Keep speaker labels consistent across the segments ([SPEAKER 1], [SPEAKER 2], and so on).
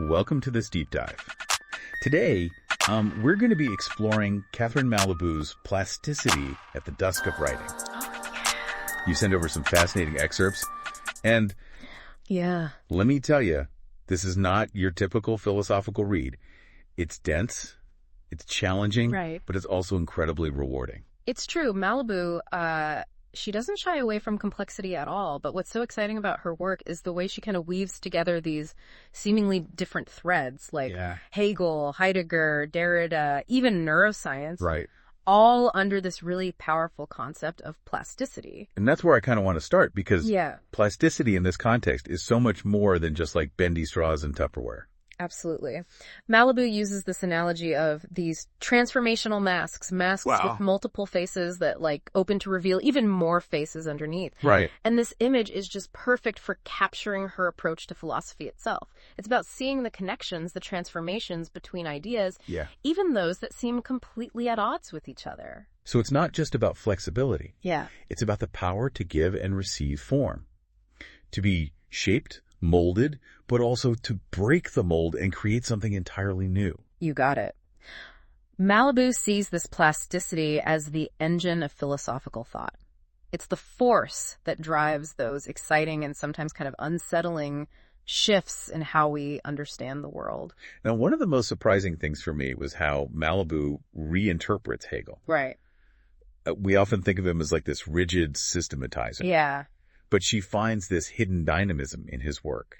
[SPEAKER 1] Welcome to this deep dive. Today, we're going to be exploring Catherine Malabou's Plasticity at the Dusk of Writing. You send over some fascinating excerpts, and let me tell you, this is not your typical philosophical read. It's dense, it's challenging, but it's also incredibly rewarding.
[SPEAKER 2] It's true. Malabou, she doesn't shy away from complexity at all, but what's so exciting about her work is the way she kind of weaves together these seemingly different threads, like Hegel, Heidegger, Derrida, even neuroscience, all under this really powerful concept of plasticity.
[SPEAKER 1] And that's where I kind of want to start, because plasticity in this context is so much more than just like bendy straws and Tupperware.
[SPEAKER 2] Absolutely. Malabou uses this analogy of these transformational masks with multiple faces that like open to reveal even more faces underneath. And this image is just perfect for capturing her approach to philosophy itself. It's about seeing the connections, the transformations between ideas, even those that seem completely at odds with each other.
[SPEAKER 1] So it's not just about flexibility. It's about the power to give and receive form, to be shaped, molded, but also to break the mold and create something entirely new.
[SPEAKER 2] You got it. Malabou sees this plasticity as the engine of philosophical thought. It's the force that drives those exciting and sometimes kind of unsettling shifts in how we understand the world.
[SPEAKER 1] Now, one of the most surprising things for me was how Malabou reinterprets Hegel. We often think of him as like this rigid systematizer. But she finds this hidden dynamism in his work.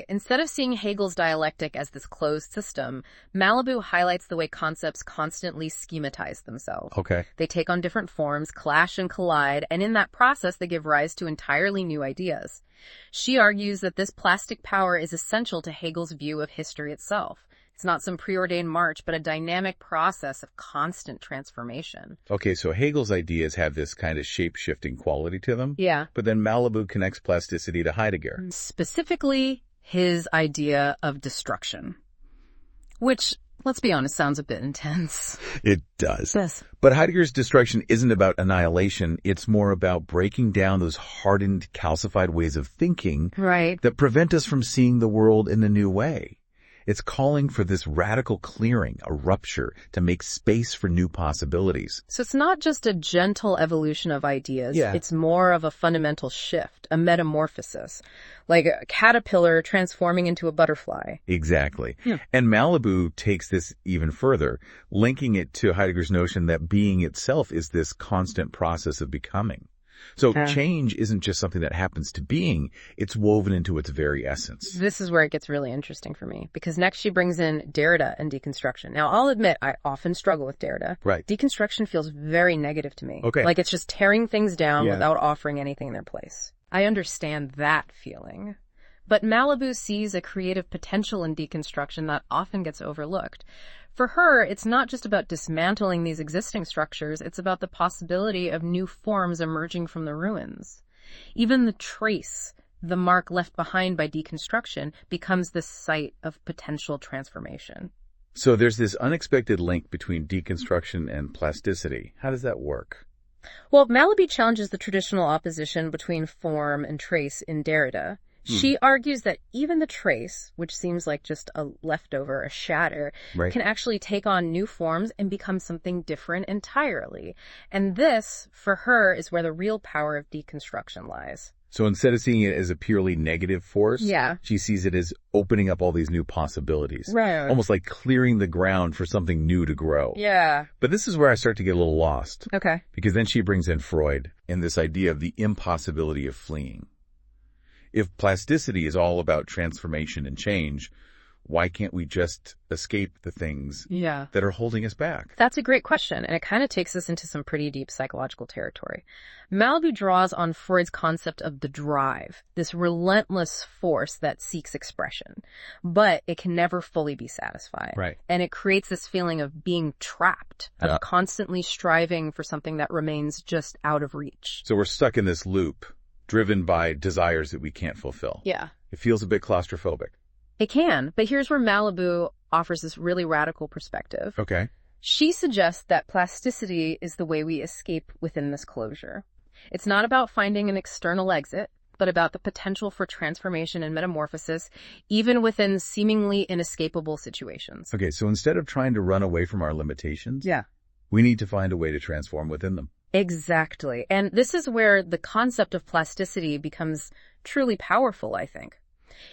[SPEAKER 2] Instead of seeing Hegel's dialectic as this closed system, Malabou highlights the way concepts constantly schematize themselves. They take on different forms, clash and collide, and in that process they give rise to entirely new ideas. She argues that this plastic power is essential to Hegel's view of history itself. It's not some preordained march, but a dynamic process of constant transformation.
[SPEAKER 1] So Hegel's ideas have this kind of shape-shifting quality to them. But then Malabou connects plasticity to Heidegger.
[SPEAKER 2] Specifically, his idea of destruction. Which, let's be honest, sounds a bit intense.
[SPEAKER 1] It does. But Heidegger's destruction isn't about annihilation. It's more about breaking down those hardened, calcified ways of thinking that prevent us from seeing the world in a new way. It's calling for this radical clearing, a rupture, to make space for new possibilities.
[SPEAKER 2] So it's not just a gentle evolution of ideas. It's more of a fundamental shift, a metamorphosis, like a caterpillar transforming into a butterfly.
[SPEAKER 1] Exactly. And Malabou takes this even further, linking it to Heidegger's notion that being itself is this constant process of becoming. So change isn't just something that happens to being, it's woven into its very essence.
[SPEAKER 2] This is where it gets really interesting for me, because next she brings in Derrida and deconstruction. Now, I'll admit, I often struggle with Derrida. Deconstruction feels very negative to me. Like it's just tearing things down without offering anything in their place. I understand that feeling. But Malabou sees a creative potential in deconstruction that often gets overlooked. For her, it's not just about dismantling these existing structures, it's about the possibility of new forms emerging from the ruins. Even the trace, the mark left behind by deconstruction, becomes the site of potential transformation.
[SPEAKER 1] So there's this unexpected link between deconstruction and plasticity. How does that work?
[SPEAKER 2] Well, Malabou challenges the traditional opposition between form and trace in Derrida. She argues that even the trace, which seems like just a leftover, a shatter, can actually take on new forms and become something different entirely. And this, for her, is where the real power of deconstruction lies.
[SPEAKER 1] So instead of seeing it as a purely negative force, she sees it as opening up all these new possibilities. Almost like clearing the ground for something new to grow. But this is where I start to get a little lost. Because then she brings in Freud and this idea of the impossibility of fleeing. If plasticity is all about transformation and change, why can't we just escape the things that are holding us back?
[SPEAKER 2] That's a great question, and it kind of takes us into some pretty deep psychological territory. Malabou draws on Freud's concept of the drive, this relentless force that seeks expression, but it can never fully be satisfied. And it creates this feeling of being trapped, of constantly striving for something that remains just out of reach.
[SPEAKER 1] So we're stuck in this loop, driven by desires that we can't fulfill. It feels a bit claustrophobic.
[SPEAKER 2] It can, but here's where Malabou offers this really radical perspective. She suggests that plasticity is the way we escape within this closure. It's not about finding an external exit. but about the potential for transformation and metamorphosis, even within seemingly inescapable situations.
[SPEAKER 1] Okay, so instead of trying to run away from our limitations, we need to find a way to transform within them.
[SPEAKER 2] Exactly. And this is where the concept of plasticity becomes truly powerful, I think.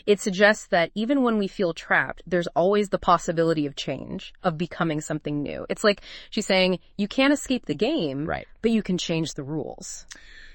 [SPEAKER 2] It suggests that even when we feel trapped, there's always the possibility of change, of becoming something new. It's like she's saying, you can't escape the game, but you can change the rules.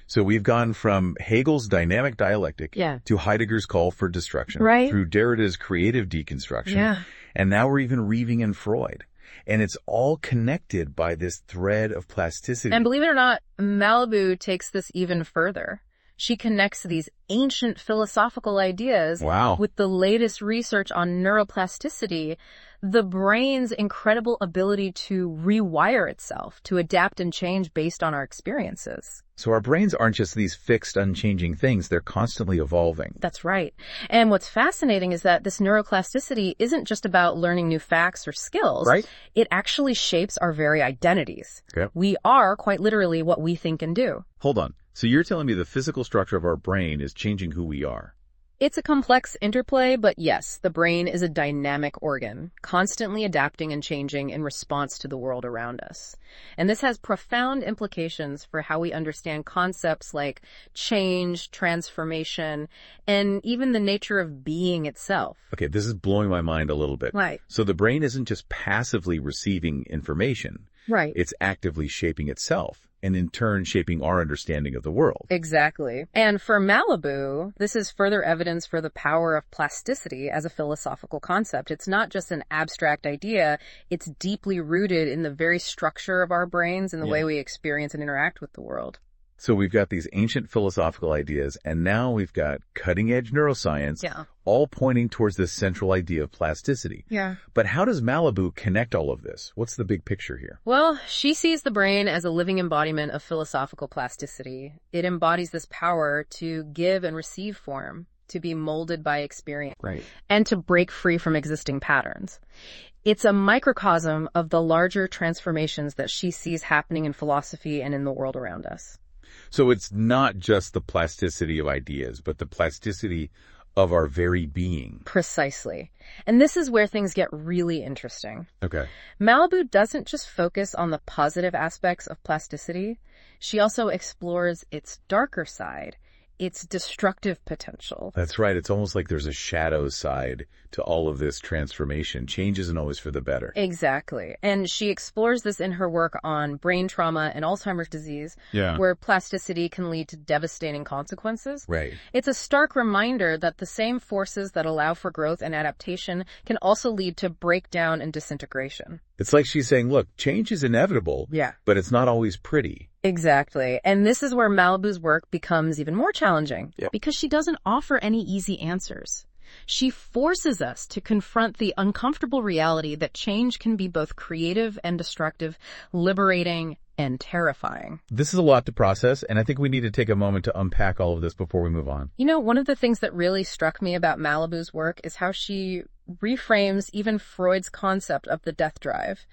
[SPEAKER 1] So we've gone from Hegel's dynamic dialectic to Heidegger's call for destruction, through Derrida's creative deconstruction, and now we're even weaving in Freud. And it's all connected by this thread of plasticity.
[SPEAKER 2] And believe it or not, Malabou takes this even further. She connects these ancient philosophical ideas with the latest research on neuroplasticity, the brain's incredible ability to rewire itself, to adapt and change based on our experiences.
[SPEAKER 1] So our brains aren't just these fixed, unchanging things. They're constantly evolving.
[SPEAKER 2] That's right. And what's fascinating is that this neuroplasticity isn't just about learning new facts or skills. It actually shapes our very identities. We are, quite literally, what we think and do.
[SPEAKER 1] Hold on. So you're telling me the physical structure of our brain is changing who we are?
[SPEAKER 2] It's a complex interplay, but yes, the brain is a dynamic organ, constantly adapting and changing in response to the world around us. And this has profound implications for how we understand concepts like change, transformation, and even the nature of being itself.
[SPEAKER 1] Okay, this is blowing my mind a little bit. So the brain isn't just passively receiving information. It's actively shaping itself, and in turn shaping our understanding of the world.
[SPEAKER 2] Exactly. And for Malabou, this is further evidence for the power of plasticity as a philosophical concept. It's not just an abstract idea, it's deeply rooted in the very structure of our brains and the way we experience and interact with the world.
[SPEAKER 1] So we've got these ancient philosophical ideas, and now we've got cutting-edge neuroscience, all pointing towards this central idea of plasticity. But how does Malabou connect all of this? What's the big picture here?
[SPEAKER 2] Well, she sees the brain as a living embodiment of philosophical plasticity. It embodies this power to give and receive form, to be molded by experience, and to break free from existing patterns. It's a microcosm of the larger transformations that she sees happening in philosophy and in the world around us.
[SPEAKER 1] So it's not just the plasticity of ideas, but the plasticity of our very being.
[SPEAKER 2] Precisely. And this is where things get really interesting. Malabou doesn't just focus on the positive aspects of plasticity. She also explores its darker side, its destructive potential.
[SPEAKER 1] That's right. It's almost like there's a shadow side to all of this transformation. Change isn't always for the better.
[SPEAKER 2] Exactly. And she explores this in her work on brain trauma and Alzheimer's disease, where plasticity can lead to devastating consequences. It's a stark reminder that the same forces that allow for growth and adaptation can also lead to breakdown and disintegration.
[SPEAKER 1] It's like she's saying, look, change is inevitable, but it's not always pretty.
[SPEAKER 2] Exactly. And this is where Malabou's work becomes even more challenging, because she doesn't offer any easy answers. She forces us to confront the uncomfortable reality that change can be both creative and destructive, liberating and terrifying.
[SPEAKER 1] This is a lot to process, and I think we need to take a moment to unpack all of this before we move on.
[SPEAKER 2] You know, one of the things that really struck me about Malabou's work is how she reframes even Freud's concept of the death drive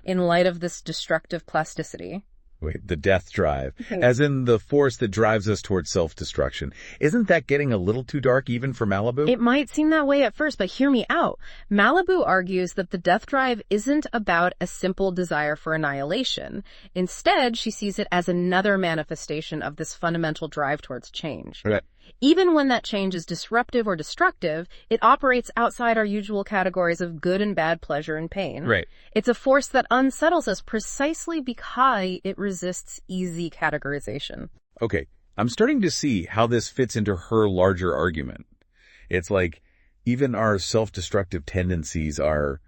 [SPEAKER 2] in light of this destructive plasticity.
[SPEAKER 1] Wait, the death drive, as in the force that drives us towards self-destruction. Isn't that getting a little too dark even for Malabou?
[SPEAKER 2] It might seem that way at first, but hear me out. Malabou argues that the death drive isn't about a simple desire for annihilation. Instead, she sees it as another manifestation of this fundamental drive towards change. Even when that change is disruptive or destructive, it operates outside our usual categories of good and bad, pleasure and pain. It's a force that unsettles us precisely because it resists easy categorization.
[SPEAKER 1] Okay, I'm starting to see how this fits into her larger argument. It's like even our self-destructive tendencies are,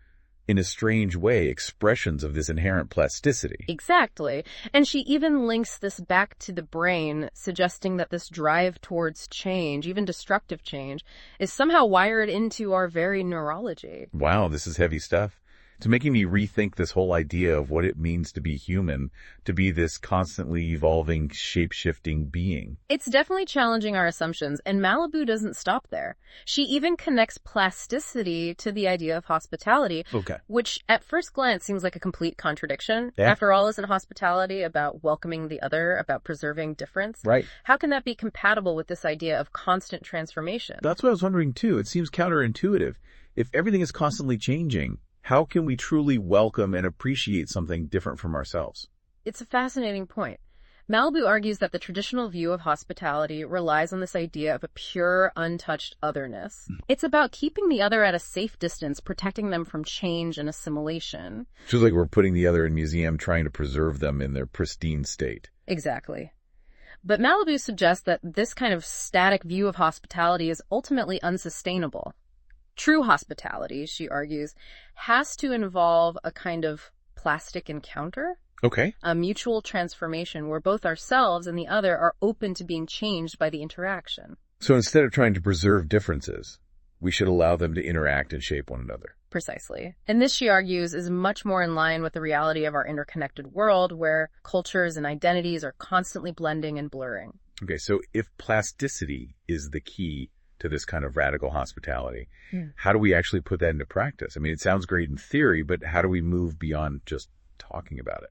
[SPEAKER 1] in a strange way, expressions of this inherent plasticity.
[SPEAKER 2] Exactly. And she even links this back to the brain, suggesting that this drive towards change, even destructive change, is somehow wired into our very neurology.
[SPEAKER 1] Wow, this is heavy stuff. It's making me rethink this whole idea of what it means to be human, to be this constantly evolving, shape-shifting being.
[SPEAKER 2] It's definitely challenging our assumptions, and Malabou doesn't stop there. She even connects plasticity to the idea of hospitality, which at first glance seems like a complete contradiction. Yeah. After all, isn't hospitality about welcoming the other, about preserving difference?
[SPEAKER 1] Right.
[SPEAKER 2] How can that be compatible with this idea of constant transformation?
[SPEAKER 1] That's what I was wondering, too. It seems counterintuitive. If everything is constantly changing, how can we truly welcome and appreciate something different from ourselves?
[SPEAKER 2] It's a fascinating point. Malabou argues that the traditional view of hospitality relies on this idea of a pure, untouched otherness. It's about keeping the other at a safe distance, protecting them from change and assimilation.
[SPEAKER 1] It feels like we're putting the other in a museum, trying to preserve them in their pristine state.
[SPEAKER 2] Exactly. But Malabou suggests that this kind of static view of hospitality is ultimately unsustainable. True hospitality, she argues, has to involve a kind of plastic encounter.
[SPEAKER 1] Okay.
[SPEAKER 2] A mutual transformation where both ourselves and the other are open to being changed by the interaction.
[SPEAKER 1] So instead of trying to preserve differences, we should allow them to interact and shape one another.
[SPEAKER 2] Precisely. And this, she argues, is much more in line with the reality of our interconnected world where cultures and identities are constantly blending and blurring.
[SPEAKER 1] Okay, so if plasticity is the key to this kind of radical hospitality, how do we actually put that into practice? I mean, it sounds great in theory, but how do we move beyond just talking about it?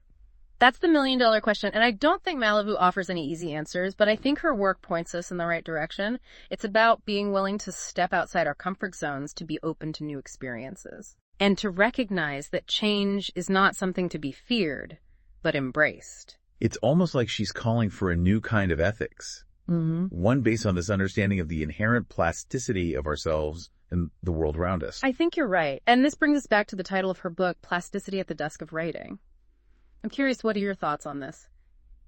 [SPEAKER 2] That's the million-dollar question, and I don't think Malabou offers any easy answers, but I think her work points us in the right direction. It's about being willing to step outside our comfort zones to be open to new experiences, and to recognize that change is not something to be feared, but embraced.
[SPEAKER 1] It's almost like she's calling for a new kind of ethics, one based on this understanding of the inherent plasticity of ourselves and the world around us.
[SPEAKER 2] I think you're right, and this brings us back to the title of her book, Plasticity at the Dusk of Writing. I'm curious, what are your thoughts on this?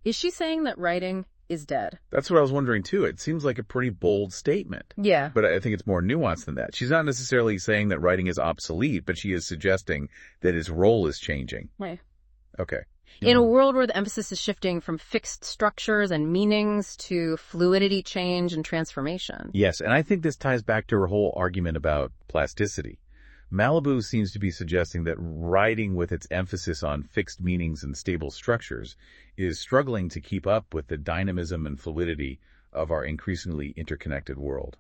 [SPEAKER 2] Is she saying that writing is dead?
[SPEAKER 1] That's what I was wondering, too. It seems like a pretty bold statement.
[SPEAKER 2] Yeah.
[SPEAKER 1] But I think it's more nuanced than that. She's not necessarily saying that writing is obsolete, but she is suggesting that its role is changing.
[SPEAKER 2] Right.
[SPEAKER 1] Okay.
[SPEAKER 2] In a world where the emphasis is shifting from fixed structures and meanings to fluidity, change, and transformation.
[SPEAKER 1] Yes, and I think this ties back to her whole argument about plasticity. Malabou seems to be suggesting that writing, with its emphasis on fixed meanings and stable structures, is struggling to keep up with the dynamism and fluidity of our increasingly interconnected world.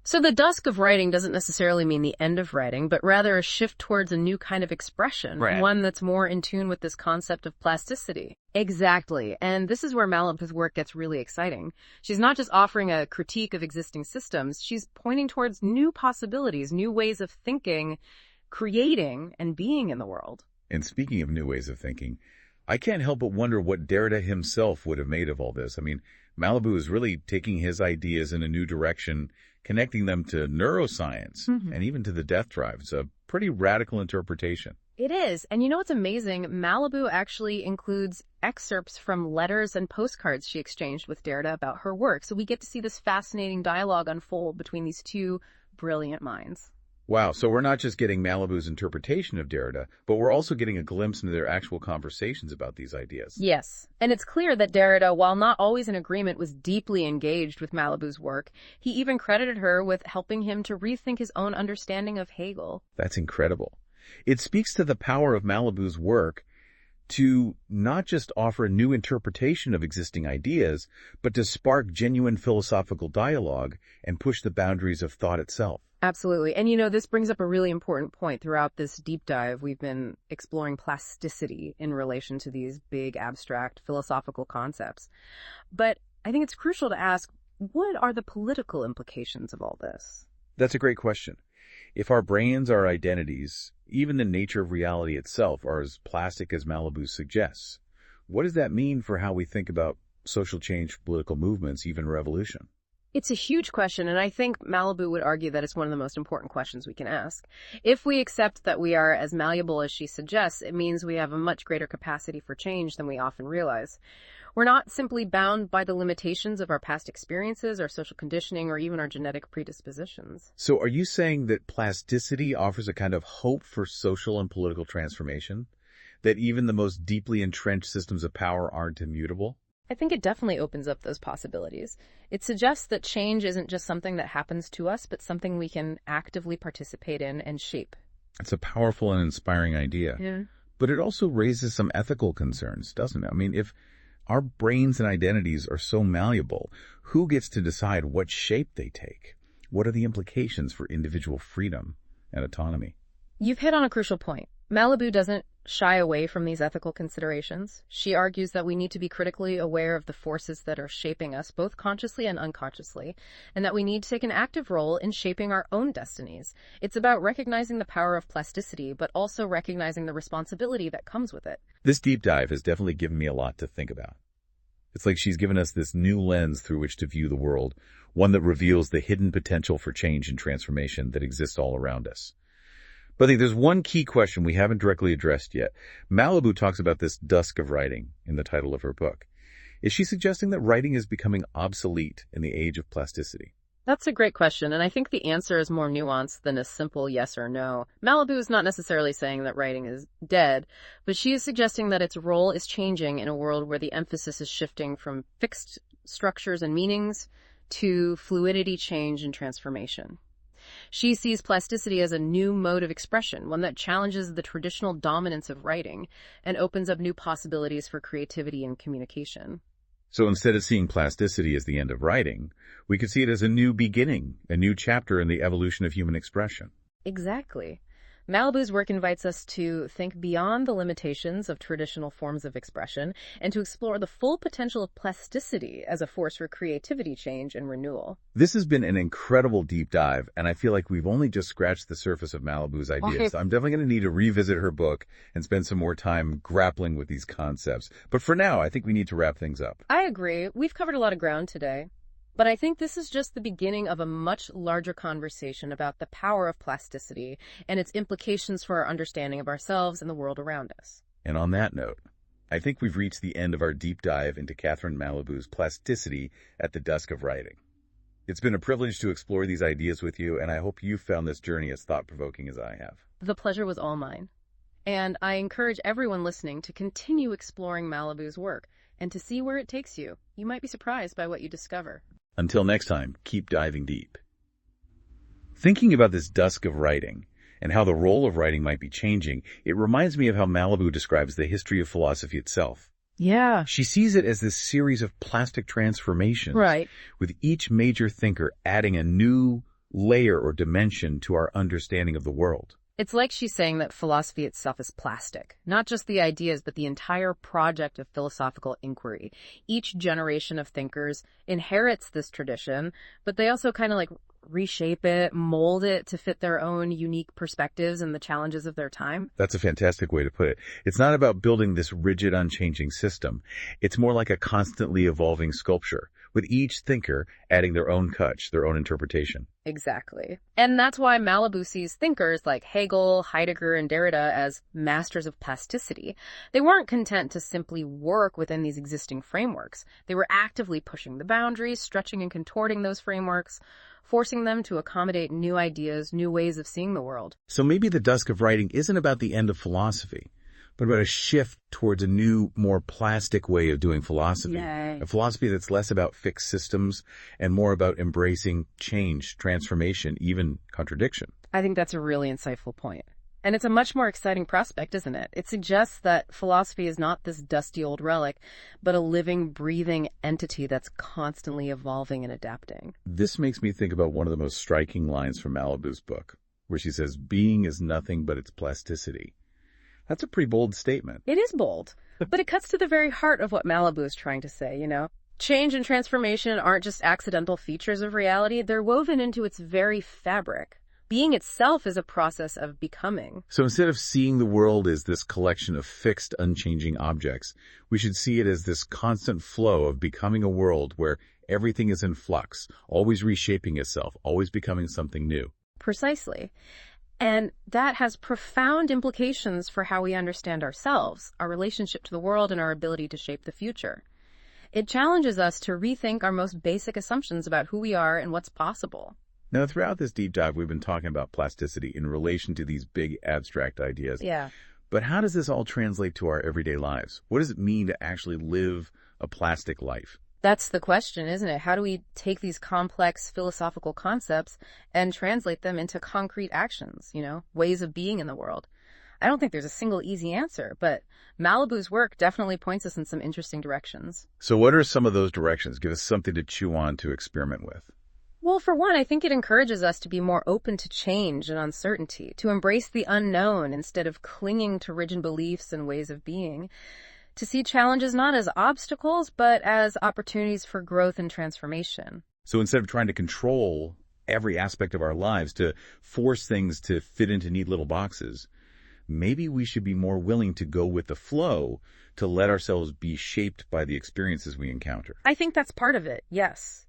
[SPEAKER 2] So the dusk of writing doesn't necessarily mean the end of writing, but rather a shift towards a new kind of expression, one that's more in tune with this concept of plasticity. Exactly. And this is where Malabou's work gets really exciting. She's not just offering a critique of existing systems, she's pointing towards new possibilities, new ways of thinking, creating, and being in the world.
[SPEAKER 1] And speaking of new ways of thinking, I can't help but wonder what Derrida himself would have made of all this. I mean, Malabou is really taking his ideas in a new direction, connecting them to neuroscience and even to the death drive. It's a pretty radical interpretation.
[SPEAKER 2] It is. And you know what's amazing? Malabou actually includes excerpts from letters and postcards she exchanged with Derrida about her work. So we get to see this fascinating dialogue unfold between these two brilliant minds.
[SPEAKER 1] Wow, so we're not just getting Malabou's interpretation of Derrida, but we're also getting a glimpse into their actual conversations about these ideas.
[SPEAKER 2] Yes, and it's clear that Derrida, while not always in agreement, was deeply engaged with Malabou's work. He even credited her with helping him to rethink his own understanding of Hegel.
[SPEAKER 1] That's incredible. It speaks to the power of Malabou's work to not just offer a new interpretation of existing ideas, but to spark genuine philosophical dialogue and push the boundaries of thought itself.
[SPEAKER 2] Absolutely. And you know, this brings up a really important point. Throughout this deep dive, we've been exploring plasticity in relation to these big, abstract philosophical concepts. But I think it's crucial to ask, what are the political implications of all this?
[SPEAKER 1] That's a great question. If our brains, our identities, even the nature of reality itself are as plastic as Malabou suggests, what does that mean for how we think about social change, political movements, even revolution?
[SPEAKER 2] It's a huge question, and I think Malabou would argue that it's one of the most important questions we can ask. If we accept that we are as malleable as she suggests, it means we have a much greater capacity for change than we often realize. We're not simply bound by the limitations of our past experiences, our social conditioning, or even our genetic predispositions.
[SPEAKER 1] So are you saying that plasticity offers a kind of hope for social and political transformation? That even the most deeply entrenched systems of power aren't immutable?
[SPEAKER 2] I think it definitely opens up those possibilities. It suggests that change isn't just something that happens to us, but something we can actively participate in and shape.
[SPEAKER 1] It's a powerful and inspiring idea.
[SPEAKER 2] Yeah.
[SPEAKER 1] But it also raises some ethical concerns, doesn't it? I mean, if our brains and identities are so malleable, who gets to decide what shape they take? What are the implications for individual freedom and autonomy?
[SPEAKER 2] You've hit on a crucial point. Malabou doesn't shy away from these ethical considerations. She argues that we need to be critically aware of the forces that are shaping us, both consciously and unconsciously, and that we need to take an active role in shaping our own destinies. It's about recognizing the power of plasticity, but also recognizing the responsibility that comes with it.
[SPEAKER 1] This deep dive has definitely given me a lot to think about. It's like she's given us this new lens through which to view the world, one that reveals the hidden potential for change and transformation that exists all around us. But I think there's one key question we haven't directly addressed yet. Malabou talks about this dusk of writing in the title of her book. Is she suggesting that writing is becoming obsolete in the age of plasticity?
[SPEAKER 2] That's a great question, and I think the answer is more nuanced than a simple yes or no. Malabou is not necessarily saying that writing is dead, but she is suggesting that its role is changing in a world where the emphasis is shifting from fixed structures and meanings to fluidity, change, and transformation. She sees plasticity as a new mode of expression, one that challenges the traditional dominance of writing and opens up new possibilities for creativity and communication.
[SPEAKER 1] So instead of seeing plasticity as the end of writing, we could see it as a new beginning, a new chapter in the evolution of human expression.
[SPEAKER 2] Exactly. Malabou's work invites us to think beyond the limitations of traditional forms of expression and to explore the full potential of plasticity as a force for creativity, change, and renewal.
[SPEAKER 1] This has been an incredible deep dive, and I feel like we've only just scratched the surface of Malabou's ideas. I'm definitely going to need to revisit her book and spend some more time grappling with these concepts. But for now, I think we need to wrap things up.
[SPEAKER 2] I agree. We've covered a lot of ground today. But I think this is just the beginning of a much larger conversation about the power of plasticity and its implications for our understanding of ourselves and the world around us.
[SPEAKER 1] And on that note, I think we've reached the end of our deep dive into Catherine Malabou's Plasticity at the Dusk of Writing. It's been a privilege to explore these ideas with you, and I hope you found this journey as thought-provoking as I have.
[SPEAKER 2] The pleasure was all mine. And I encourage everyone listening to continue exploring Malabou's work and to see where it takes you. You might be surprised by what you discover.
[SPEAKER 1] Until next time, keep diving deep. Thinking about this dusk of writing and how the role of writing might be changing, it reminds me of how Malabou describes the history of philosophy itself.
[SPEAKER 2] Yeah.
[SPEAKER 1] She sees it as this series of plastic transformations,
[SPEAKER 2] right,
[SPEAKER 1] with each major thinker adding a new layer or dimension to our understanding of the world.
[SPEAKER 2] It's like she's saying that philosophy itself is plastic, not just the ideas, but the entire project of philosophical inquiry. Each generation of thinkers inherits this tradition, but they also kind of like reshape it, mold it to fit their own unique perspectives and the challenges of their time.
[SPEAKER 1] That's a fantastic way to put it. It's not about building this rigid, unchanging system. It's more like a constantly evolving sculpture, with each thinker adding their own touch, their own interpretation.
[SPEAKER 2] Exactly. And that's why Malabou sees thinkers like Hegel, Heidegger, and Derrida as masters of plasticity. They weren't content to simply work within these existing frameworks. They were actively pushing the boundaries, stretching and contorting those frameworks, forcing them to accommodate new ideas, new ways of seeing the world.
[SPEAKER 1] So maybe the dusk of writing isn't about the end of philosophy, but about a shift towards a new, more plastic way of doing philosophy.
[SPEAKER 2] Yay.
[SPEAKER 1] A philosophy that's less about fixed systems and more about embracing change, transformation, even contradiction.
[SPEAKER 2] I think that's a really insightful point. And it's a much more exciting prospect, isn't it? It suggests that philosophy is not this dusty old relic, but a living, breathing entity that's constantly evolving and adapting.
[SPEAKER 1] This makes me think about one of the most striking lines from Malabou's book, where she says, "Being is nothing but its plasticity." That's a pretty bold statement.
[SPEAKER 2] It is bold, but it cuts to the very heart of what Malabou is trying to say, you know? Change and transformation aren't just accidental features of reality, they're woven into its very fabric. Being itself is a process of becoming.
[SPEAKER 1] So instead of seeing the world as this collection of fixed, unchanging objects, we should see it as this constant flow of becoming a world where everything is in flux, always reshaping itself, always becoming something new.
[SPEAKER 2] Precisely. And that has profound implications for how we understand ourselves, our relationship to the world, and our ability to shape the future. It challenges us to rethink our most basic assumptions about who we are and what's possible.
[SPEAKER 1] Now, throughout this deep dive, we've been talking about plasticity in relation to these big abstract ideas.
[SPEAKER 2] Yeah.
[SPEAKER 1] But how does this all translate to our everyday lives? What does it mean to actually live a plastic life?
[SPEAKER 2] That's the question, isn't it? How do we take these complex philosophical concepts and translate them into concrete actions, ways of being in the world? I don't think there's a single easy answer, but Malabou's work definitely points us in some interesting directions.
[SPEAKER 1] So what are some of those directions? Give us something to chew on, to experiment with.
[SPEAKER 2] Well, for one, I think it encourages us to be more open to change and uncertainty, to embrace the unknown instead of clinging to rigid beliefs and ways of being, to see challenges not as obstacles, but as opportunities for growth and transformation.
[SPEAKER 1] So instead of trying to control every aspect of our lives, to force things to fit into neat little boxes, maybe we should be more willing to go with the flow, to let ourselves be shaped by the experiences we encounter.
[SPEAKER 2] I think that's part of it, yes.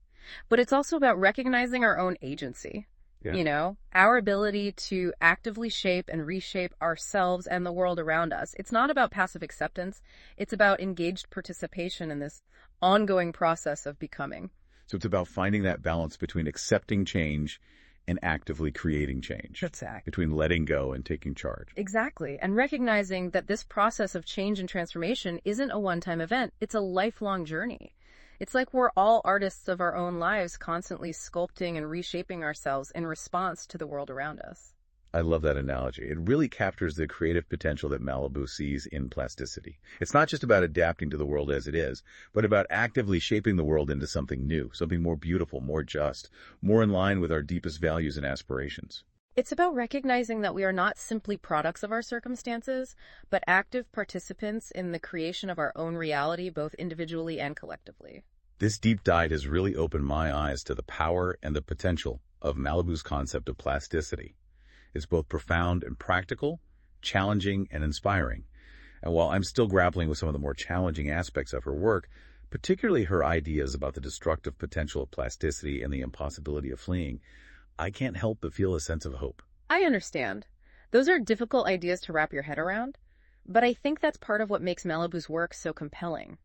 [SPEAKER 2] But it's also about recognizing our own agency. Yeah. Our ability to actively shape and reshape ourselves and the world around us. It's not about passive acceptance. It's about engaged participation in this ongoing process of becoming.
[SPEAKER 1] So it's about finding that balance between accepting change and actively creating change.
[SPEAKER 2] Exactly.
[SPEAKER 1] Between letting go and taking charge.
[SPEAKER 2] Exactly. And recognizing that this process of change and transformation isn't a one-time event. It's a lifelong journey. It's like we're all artists of our own lives, constantly sculpting and reshaping ourselves in response to the world around us.
[SPEAKER 1] I love that analogy. It really captures the creative potential that Malabou sees in plasticity. It's not just about adapting to the world as it is, but about actively shaping the world into something new, something more beautiful, more just, more in line with our deepest values and aspirations.
[SPEAKER 2] It's about recognizing that we are not simply products of our circumstances, but active participants in the creation of our own reality, both individually and collectively.
[SPEAKER 1] This deep dive has really opened my eyes to the power and the potential of Malabou's concept of plasticity. It's both profound and practical, challenging and inspiring. And while I'm still grappling with some of the more challenging aspects of her work, particularly her ideas about the destructive potential of plasticity and the impossibility of fleeing, I can't help but feel a sense of hope.
[SPEAKER 2] I understand. Those are difficult ideas to wrap your head around, but I think that's part of what makes Malabou's work so compelling.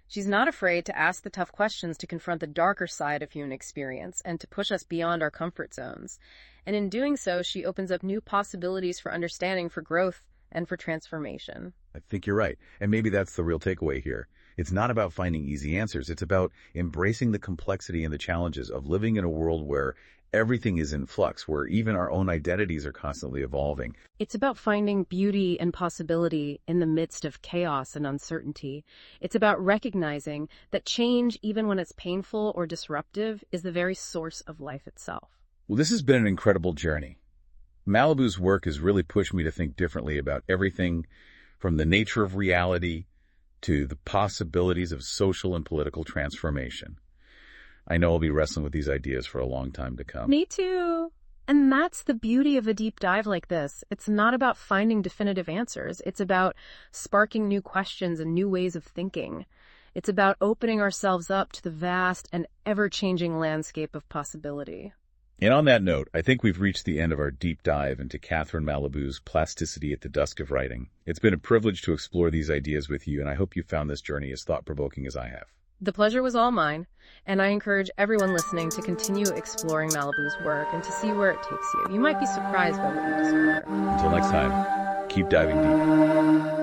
[SPEAKER 2] She's not afraid to ask the tough questions, to confront the darker side of human experience, and to push us beyond our comfort zones. And in doing so, she opens up new possibilities for understanding, for growth, and for transformation.
[SPEAKER 1] I think you're right. And maybe that's the real takeaway here. It's not about finding easy answers. It's about embracing the complexity and the challenges of living in a world where everything is in flux, where even our own identities are constantly evolving.
[SPEAKER 2] It's about finding beauty and possibility in the midst of chaos and uncertainty. It's about recognizing that change, even when it's painful or disruptive, is the very source of life itself.
[SPEAKER 1] Well, this has been an incredible journey. Malabou's work has really pushed me to think differently about everything from the nature of reality to the possibilities of social and political transformation. I know I'll be wrestling with these ideas for a long time to come.
[SPEAKER 2] Me too. And that's the beauty of a deep dive like this. It's not about finding definitive answers. It's about sparking new questions and new ways of thinking. It's about opening ourselves up to the vast and ever-changing landscape of possibility.
[SPEAKER 1] And on that note, I think we've reached the end of our deep dive into Catherine Malabou's Plasticity at the Dusk of Writing. It's been a privilege to explore these ideas with you, and I hope you found this journey as thought-provoking as I have.
[SPEAKER 2] The pleasure was all mine, and I encourage everyone listening to continue exploring Malabou's work and to see where it takes you. You might be surprised by what you discover.
[SPEAKER 1] Until next time, keep diving deep.